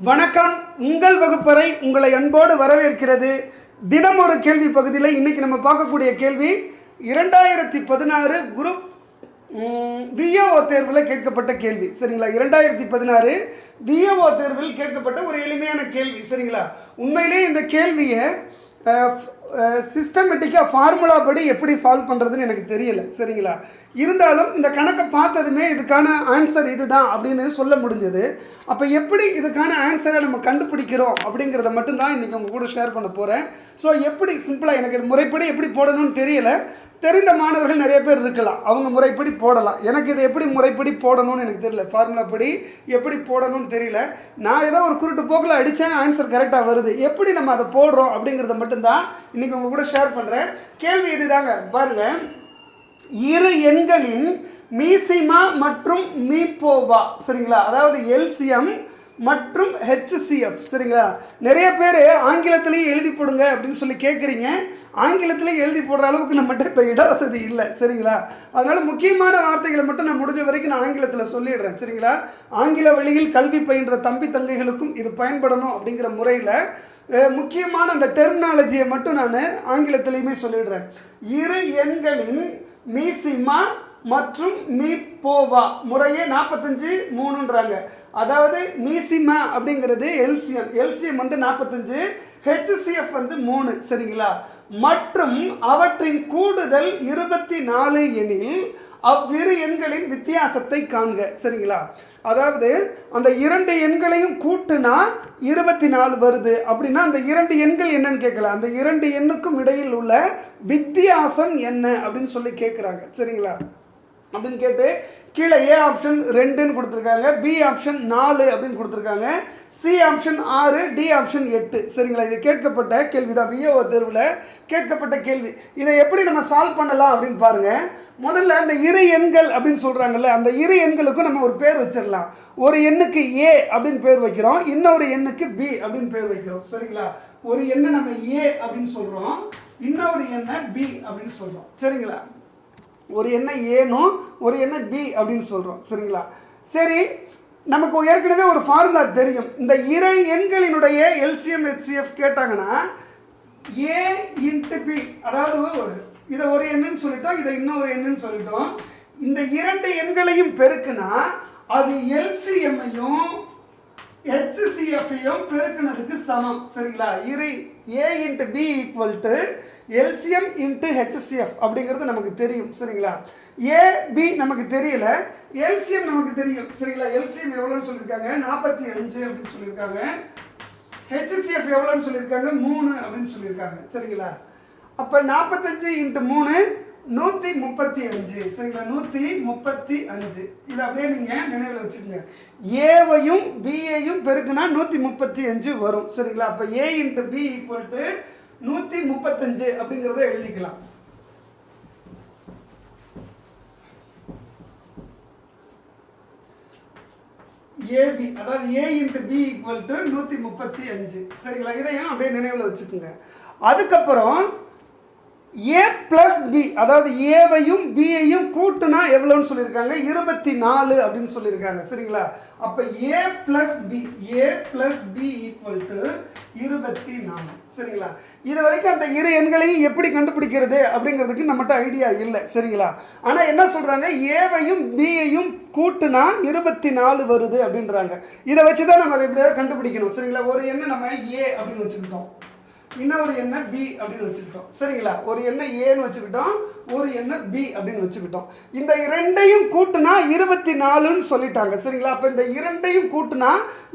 வணக்கம். உங்கள் வகுப்பறை உங்களை அன்போடு வரவேற்கிறது. தினம் ஒரு கேள்வி பகுதியில் இன்றைக்கி நம்ம பார்க்கக்கூடிய கேள்வி 2016 குரூப் விஏஓ தேர்வில் கேட்கப்பட்ட கேள்வி. சரிங்களா? 2016 விஏஓ தேர்வில் கேட்கப்பட்ட ஒரு எளிமையான கேள்வி. சரிங்களா? உண்மையிலேயே இந்த கேள்வியை சிஸ்டமேட்டிக்காக ஃபார்முலா படி எப்படி சால்வ் பண்ணுறதுன்னு எனக்கு தெரியல. சரிங்களா? இருந்தாலும் இந்த கணக்கை பார்த்ததுமே இதுக்கான ஆன்சர் இதுதான் அப்படின்னு சொல்ல முடிஞ்சது. அப்போ எப்படி இதுக்கான ஆன்சரை நம்ம கண்டுபிடிக்கிறோம் அப்படிங்கிறத மட்டும்தான் இன்றைக்கி உங்கள் கூட ஷேர் பண்ண போகிறேன். ஸோ எப்படி சிம்பிளாக எனக்கு இது முறைப்படி எப்படி போடணும்னு தெரியல. தெரிந்த மாணவர்கள் நிறைய பேர் இருக்கலாம், அவங்க முறைப்படி போடலாம். எனக்கு இது எப்படி முறைப்படி போடணும்னு எனக்கு தெரியல, ஃபார்முலா படி எப்படி போடணும்னு தெரியல. நான் ஏதோ ஒரு குருட்டு போக்கில் அடித்தேன், ஆன்சர் கரெக்டாக வருது. எப்படி நம்ம அதை போடுறோம் அப்படிங்கிறத மட்டும்தான் இன்றைக்கி உங்கள் கூட ஷேர் பண்ணுறேன். கேள்வி இதுதாங்க, பாருங்கள். இரு எண்களின் மீசிமா மற்றும் மீப்போவா, சரிங்களா, அதாவது எல்சிஎம் மற்றும் ஹெச்சிஎஃப். சரிங்களா? நிறைய பேர் ஆங்கிலத்திலையும் எழுதி போடுங்க அப்படின்னு சொல்லி கேட்குறீங்க. ஆங்கிலத்திலே எழுதி போடுற அளவுக்கு நம்மகிட்ட இப்போ இட வசதி இல்லை. சரிங்களா? அதனால் முக்கியமான வார்த்தைகளை மட்டும் நான் முடிஞ்ச வரைக்கும் நான் ஆங்கிலத்தில் சொல்லிடுறேன். சரிங்களா? ஆங்கில வழியில் கல்வி பயின்ற தம்பி தங்கைகளுக்கும் இது பயன்படணும் அப்படிங்கிற முறையில் முக்கியமான அந்த டெர்மினாலஜியை மட்டும் நான் ஆங்கிலத்திலையுமே சொல்லிடுறேன். இரு எண்களின் மீசிமா மற்றும் மீப்போவா முறையே 45:3ன்றாங்க. அதாவது மீசிமா அப்படிங்கிறது எல்சிஎம் வந்து 45, ஹெச்சிஎஃப் வந்து 3. சரிங்களா? மற்றும் அவற்றின் கூடுதல் 24 எனில் அவ்விரு எண்களின் வித்தியாசத்தை காண்க. சரிங்களா? அதாவது அந்த இரண்டு எண்களையும் கூட்டுனா 24 வருது அப்படின்னா அந்த இரண்டு எண்கள் என்னன்னு கேட்கல, அந்த இரண்டு எண்ணுக்கும் இடையில் உள்ள வித்தியாசம் என்ன அப்படின்னு சொல்லி கேட்குறாங்க. சரிங்களா? அப்படின்னு கேட்டு கீழே ஏ ஆப்ஷன் 2ன்னு கொடுத்துருக்காங்க, பி ஆப்ஷன் 4 அப்படின்னு கொடுத்துருக்காங்க, சி ஆப்ஷன் 6, டி ஆப்ஷன் 8. சரிங்களா? இது கேட்கப்பட்ட கேள்வி தான், விஏஓ தேர்வில் கேட்கப்பட்ட கேள்வி. இதை எப்படி நம்ம சால்வ் பண்ணலாம் அப்படின்னு பாருங்கள். முதல்ல அந்த இரு எண்கள் அப்படின்னு சொல்கிறாங்கல்ல, அந்த இரு எண்களுக்கும் நம்ம ஒரு பேர் வச்சிடலாம். ஒரு எண்ணுக்கு ஏ அப்படின்னு பேர் வைக்கிறோம், இன்னொரு எண்ணுக்கு பி அப்படின்னு பேர் வைக்கிறோம். சரிங்களா? ஒரு எண்ணை நம்ம ஏ அப்படின்னு சொல்கிறோம், இன்னொரு எண்ணை பி அப்படின்னு சொல்கிறோம். சரிங்களா? ஒரு எண்ணை ஏனும் ஒரு எண்ணை பி அப்படின்னு சொல்கிறோம். சரிங்களா? சரி, நமக்கு ஏற்கனவே ஒரு ஃபார்முலா தெரியும். இந்த இரு எண்களினுடைய எல்சிஎம் ஹெச்சிஎஃப் கேட்டாங்கன்னா ஏ இன்ட்டு பி, அதாவது இதை ஒரு எண்ணுன்னு சொல்லிட்டோம், இதை இன்னொரு எண்ணுன்னு சொல்லிட்டோம். இந்த இரண்டு எண்களையும் பெருக்குனா அது எல்சிஎம்மையும் ஹெச்சிஎஃப்ஐயும் பெருக்குனதுக்கு சமம். சரிங்களா? இரு A into B equal to LCM into HCF அப்படிங்கிறது நமக்கு தெரியும். சரிங்களா? ஏ பி நமக்கு தெரியல, எல்சிஎம் நமக்கு தெரியும். சரிங்களா? எல்சிஎம் எவ்வளோன்னு சொல்லியிருக்காங்க, 45 அப்படின்னு சொல்லியிருக்காங்க. ஹெச்சிஎஃப் எவ்வளோன்னு சொல்லியிருக்காங்க, 3 அப்படின்னு சொல்லியிருக்காங்க. சரிங்களா? அப்போ 45 × 3 135. சரிங்களா? 135. இதை அப்படியே நீங்கள் நினைவில் வச்சுக்கோங்க. ஏவையும் பியையும் பெருக்குனா 135 வரும். சரிங்களா? அப்போ ஏ இன்ட்டு பி ஈக்குவல் டு 135 அப்படிங்கிறத எழுதிக்கலாம். ஏபி, அதாவது ஏ இன்ட்டு பி ஈக்குவல் டு 135. சரிங்களா? இதையும் அப்படியே நினைவில் வச்சுக்கோங்க. அதுக்கப்புறம் ஏ பிளஸ் பி, அதாவது ஏவையும் பியையும் கூட்டுனா எவ்வளோன்னு சொல்லியிருக்காங்க, 24 அப்படின்னு சொல்லியிருக்காங்க. சரிங்களா? அப்போ ஏ பிளஸ் பி ஈக்குவல் டு 24. சரிங்களா? இது வரைக்கும் அந்த இரு எண்களையும் எப்படி கண்டுபிடிக்கிறது அப்படிங்கிறதுக்கு நம்மகிட்ட ஐடியா இல்லை. சரிங்களா? ஆனால் என்ன சொல்கிறாங்க, ஏவையும் பியையும் கூட்டுனா 24 வருது அப்படின்றாங்க. இதை வச்சு தான் நம்ம அதை எப்படியாவது கண்டுபிடிக்கணும். சரிங்களா? ஒரு எண்ணை நம்ம ஏ அப்படின்னு வச்சுக்கிட்டோம், இன்னொரு எண்ணை பி அப்படின்னு வச்சுக்கிட்டோம். சரிங்களா? ஒரு எண்ணை ஏன்னு வச்சுக்கிட்டோம், ஒரு எண்ணை பி அப்படின்னு வச்சுக்கிட்டோம். இந்த இரண்டையும் கூட்டுனா 24ன்னு சொல்லிட்டாங்க. சரிங்களா? அப்போ இந்த இரண்டையும் கூட்டுனா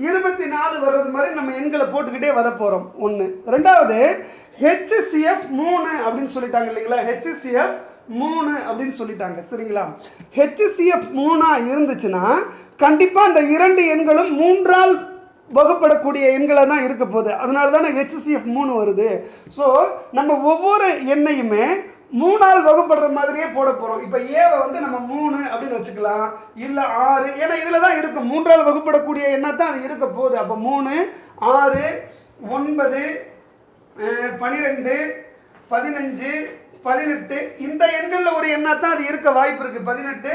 24 வர்றது மாதிரி நம்ம எண்களை போட்டுக்கிட்டே வரப்போகிறோம். ஒன்று. ரெண்டாவது, ஹெச்சிஎஃப் 3 அப்படின்னு சொல்லிட்டாங்க இல்லைங்களா? ஹெச்சிஎஃப் 3 அப்படின்னு சொல்லிட்டாங்க. சரிங்களா? ஹெச்சிஎஃப் 3 இருந்துச்சுன்னா கண்டிப்பாக அந்த இரண்டு எண்களும் 3ஆல் வகுப்படக்கூடிய எண்களை தான் இருக்க போகுது. அதனால தானே ஹெச்சிஎஃப் 3 வருது. ஸோ நம்ம ஒவ்வொரு எண்ணையுமே 3ஆல் வகுப்படுற மாதிரியே போட போகிறோம். இப்போ ஏவை வந்து நம்ம 3 அப்படின்னு வச்சுக்கலாம், இல்லை 6, ஏன்னா இதில் தான் இருக்கும் 3ஆல் வகுப்படக்கூடிய எண்ணை தான் அது இருக்க போகுது. அப்போ 3, 6, 9, 12, 15, 18 இந்த எண்களில் ஒரு எண்ணா தான் அது இருக்க வாய்ப்பு இருக்குது. 18,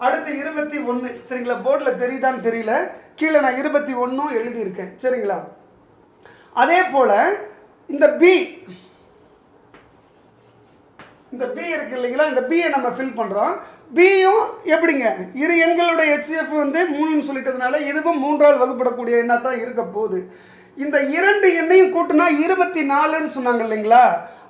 அடுத்து 21. சரிங்களா? போர்டில் தெரியுதான்னு தெரியல, கீழே நான் 21 எழுதியிருக்கேன். சரிங்களா? அதே போல் இந்த பி இருக்கு இல்லைங்களா, இந்த பியை நம்ம ஃபில் பண்ணுறோம். பியும் எப்படிங்க, இரு எண்களோட HCF வந்து 3ன்னு சொல்லிட்டதுனால இதுவும் 3ஆல் வகுப்படக்கூடிய எண்ணாக தான் இருக்க போகுது. இந்த 2 எண்ணையும் கூட்டினா 24ன்னு சொன்னாங்க இல்லைங்களா,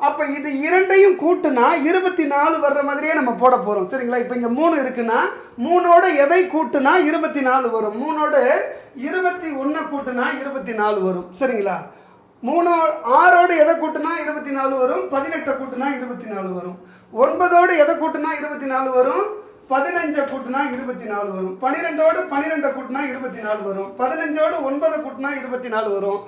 அப்போ இது 2ஐயும் கூட்டினா 24 வர்ற மாதிரியே நம்ம போட போகிறோம். சரிங்களா? இப்போ இங்கே 3 இருக்குன்னா 3ஓட எதை கூட்டினா 24 வரும், 3ஓட 21 கூட்டினா 24 வரும். சரிங்களா? 6ஓடு எதை கூட்டினா 24 வரும், 18 கூட்டினா 24 வரும், 9ஓடு எதை கூட்டினா 24 வரும், 15 கூட்டினா 24 வரும், 12ஓடு 12 கூட்டினா 24 வரும், 15ஓடு 9 கூட்டினா 24 வரும்,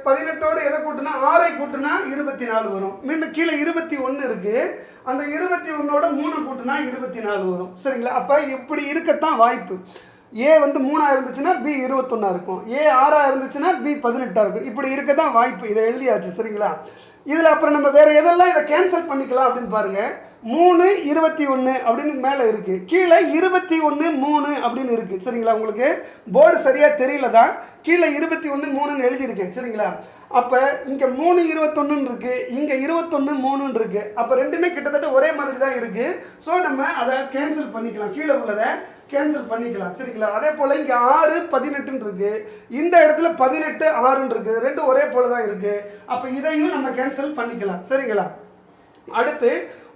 18ஓடு எதை கூட்டினா 6ஐ கூட்டினா 24 வரும். மீண்டும் கீழே 21 இருக்குது, அந்த 21ஓட 3 கூட்டினா 24 வரும். சரிங்களா? அப்போ இப்படி இருக்கத்தான் வாய்ப்பு. ஏ வந்து 3ஆக இருந்துச்சுன்னா பி 21 இருக்கும், ஏ 6ஆக இருந்துச்சுன்னா பி 18 இருக்கும். இப்படி இருக்க தான் வாய்ப்பு. இதை எழுதியாச்சு. சரிங்களா? இதில் அப்புறம் நம்ம வேறு எதெல்லாம் இதை கேன்சல் பண்ணிக்கலாம் அப்படின்னு பாருங்கள். 3 21 அப்படின்னு மேலே இருக்குது, கீழே 21 3 அப்படின்னு இருக்குது. சரிங்களா? உங்களுக்கு போர்டு சரியாக தெரியல தான், கீழே 21 3ன்னு எழுதியிருக்கேன். சரிங்களா? அப்போ இங்கே 3 21 இருக்குது, இங்கே 21 3ன்னு இருக்குது. அப்போ ரெண்டுமே கிட்டத்தட்ட ஒரே மாதிரி தான் இருக்குது. ஸோ நம்ம அதை கேன்சல் பண்ணிக்கலாம், கீழே உள்ளதை கேன்சல் பண்ணிக்கலாம். சரிங்களா? அதே போல் இங்கே 6 18 இருக்குது, இந்த இடத்துல 18 6ன்னு இருக்குது, ரெண்டும் ஒரே போல தான் இருக்குது. அப்போ இதையும் நம்ம கேன்சல் பண்ணிக்கலாம். சரிங்களா? அடுத்து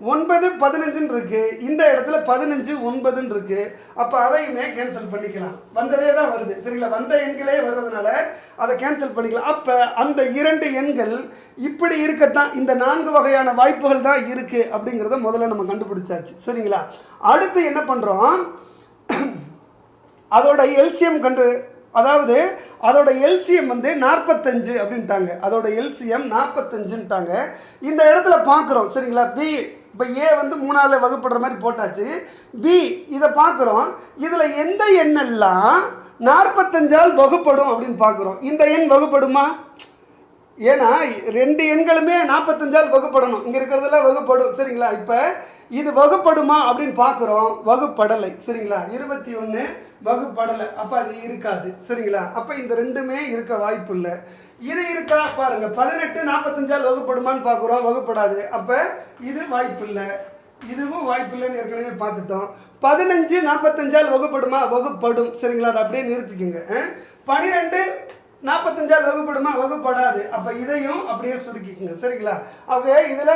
9 15 இருக்குது, இந்த இடத்துல 15 9ன்னு இருக்குது. அப்போ அதையுமே கேன்சல் பண்ணிக்கலாம், வந்ததே தான் வருது. சரிங்களா? வந்த எண்களே வர்றதுனால அதை கேன்சல் பண்ணிக்கலாம். அப்போ அந்த 2 எண்கள் இப்படி இருக்கத்தான், இந்த 4 வகையான வாய்ப்புகள் தான் இருக்குது அப்படிங்கிறத முதல்ல நம்ம கண்டுபிடிச்சாச்சு. சரிங்களா? அடுத்து என்ன பண்ணுறோம், அதோட எல்சிஎம் அதாவது அதோட எல்சிஎம் வந்து 45 அப்படின்ட்டாங்க, அதோட எல்சிஎம் 45ன்ட்டாங்க. இந்த இடத்துல பார்க்குறோம். சரிங்களா? பி இப்போ ஏ வந்து 3ஆல் வகுப்படுற மாதிரி போட்டாச்சு, பி இதை பார்க்குறோம். இதில் எந்த எண்ணெல்லாம் 45ஆல் வகுப்படும் அப்படின்னு பார்க்குறோம். இந்த எண் வகுப்படுமா? ஏன்னா 2 எண்களுமே 45ஆல் வகுப்படணும், இங்கே இருக்கிறதெல்லாம் வகுப்படும். சரிங்களா? இப்போ இது வகுப்படுமா அப்படின்னு பார்க்குறோம், வகுப்படலை. சரிங்களா? 21 வகுப்படலை, அப்போ அது இருக்காது. சரிங்களா? அப்போ இந்த ரெண்டுமே இருக்க வாய்ப்பு இல்லை. இது இருக்கா பாருங்க, 18 45ஆல் வகுப்படுமான்னு பார்க்குறோம், வகுப்படாது. அப்போ இது வாய்ப்பு இல்லை, இதுவும் வாய்ப்பு இல்லைன்னு ஏற்கனவே பார்த்துட்டோம். 15 45ஆல் வகுப்படுமா? வகுப்படும். சரிங்களா? அதை அப்படியே நிறுத்திக்கோங்க. 12 45ஆல் வகுப்படுமா? வகுப்படாது. அப்போ இதையும் அப்படியே சுருக்கிக்குங்க. சரிங்களா? ஆக இதில்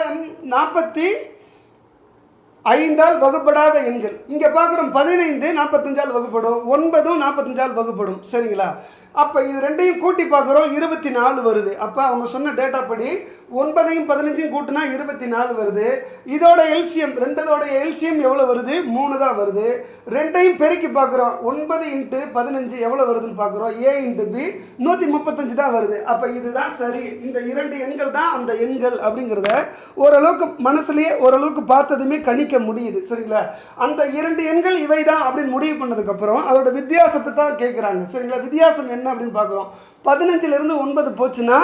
45ஆல் வகுப்படாத எண்கள் இங்கே பார்க்குறோம். 15 45ஆல் வகுப்படும், 9 45ஆல் வகுப்படும். சரிங்களா? அப்போ இது ரெண்டையும் கூட்டி பார்க்குறோம், 24 வருது. அப்போ அவங்க சொன்ன டேட்டா படி 9ஐயும் 15ஐயும் கூட்டினா 24 வருது. இதோட எல்சிஎம், ரெண்டோட எல்சிஎம் எவ்வளோ வருது? 3 தான் வருது. ரெண்டையும் பெருக்கி பார்க்குறோம், 9 × 15 எவ்வளோ வருதுன்னு பார்க்குறோம், ஏ × பி 135 தான் வருது. அப்போ இதுதான் சரி, இந்த 2 எண்கள் தான் அந்த எண்கள் அப்படிங்கிறத ஓரளவுக்கு மனசுலேயே ஓரளவுக்கு பார்த்ததுமே கணிக்க முடியுது. சரிங்களா? அந்த 2 எண்கள் இவை தான் அப்படின்னு முடிவு பண்ணதுக்கப்புறம் அதோட வித்தியாசத்தை தான் கேட்குறாங்க. சரிங்களா? வித்தியாசம் என்ன அப்படின்னு பார்க்குறோம். 15லேருந்து 9 போச்சுன்னா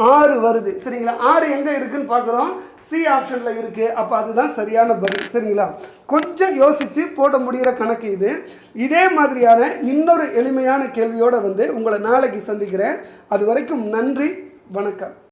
6 வருது. சரிங்களா? 6 எங்கே இருக்குன்னு பார்க்குறோம், சி ஆப்ஷனில் இருக்குது. அப்போ அதுதான் சரியான பதில். சரிங்களா? கொஞ்சம் யோசித்து போட முடிகிற கணக்கு இது. இதே மாதிரியான இன்னொரு எளிமையான கேள்வியோடு வந்து உங்களை நாளைக்கு சந்திக்கிறேன். அது வரைக்கும் நன்றி, வணக்கம்.